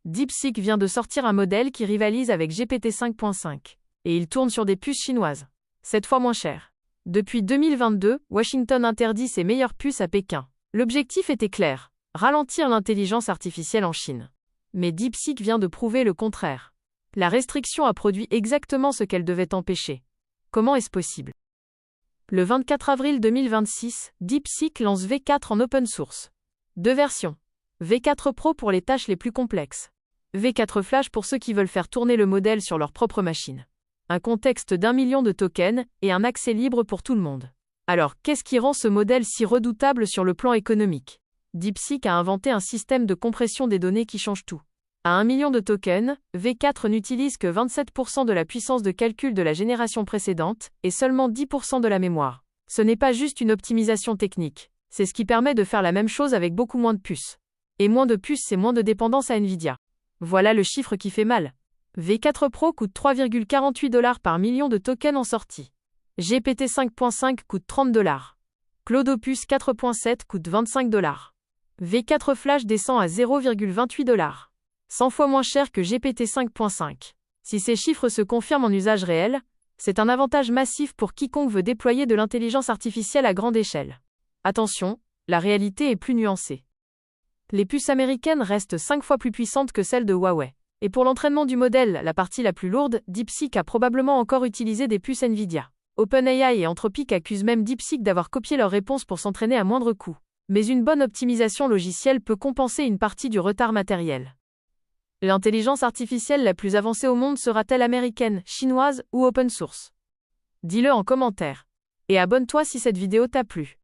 DeepSeek vient de sortir un modèle qui rivalise avec GPT-5.5. Et il tourne sur des puces chinoises. 7 fois moins cher. Depuis 2022, Washington interdit ses meilleures puces à Pékin. L'objectif était clair, ralentir l'intelligence artificielle en Chine. Mais DeepSeek vient de prouver le contraire. La restriction a produit exactement ce qu'elle devait empêcher. Comment est-ce possible? Le 24 avril 2026, DeepSeek lance V4 en open source. 2 versions. V4 Pro pour les tâches les plus complexes. V4 Flash pour ceux qui veulent faire tourner le modèle sur leur propre machine. Un contexte d'1 million de tokens et un accès libre pour tout le monde. Alors, qu'est-ce qui rend ce modèle si redoutable sur le plan économique? DeepSeek a inventé un système de compression des données qui change tout. À 1 million de tokens, V4 n'utilise que 27% de la puissance de calcul de la génération précédente et seulement 10% de la mémoire. Ce n'est pas juste une optimisation technique, c'est ce qui permet de faire la même chose avec beaucoup moins de puces. Et moins de puces, c'est moins de dépendance à Nvidia. Voilà le chiffre qui fait mal. V4 Pro coûte 3,48 $ par million de tokens en sortie. GPT 5.5 coûte 30 $. Claude Opus 4.7 coûte 25 $. V4 Flash descend à 0,28 $. 100 fois moins cher que GPT 5.5. Si ces chiffres se confirment en usage réel, c'est un avantage massif pour quiconque veut déployer de l'intelligence artificielle à grande échelle. Attention, la réalité est plus nuancée. Les puces américaines restent 5 fois plus puissantes que celles de Huawei. Et pour l'entraînement du modèle, la partie la plus lourde, DeepSeek a probablement encore utilisé des puces Nvidia. OpenAI et Anthropic accusent même DeepSeek d'avoir copié leurs réponses pour s'entraîner à moindre coût. Mais une bonne optimisation logicielle peut compenser une partie du retard matériel. L'intelligence artificielle la plus avancée au monde sera-t-elle américaine, chinoise ou open source? Dis-le en commentaire. Et abonne-toi si cette vidéo t'a plu.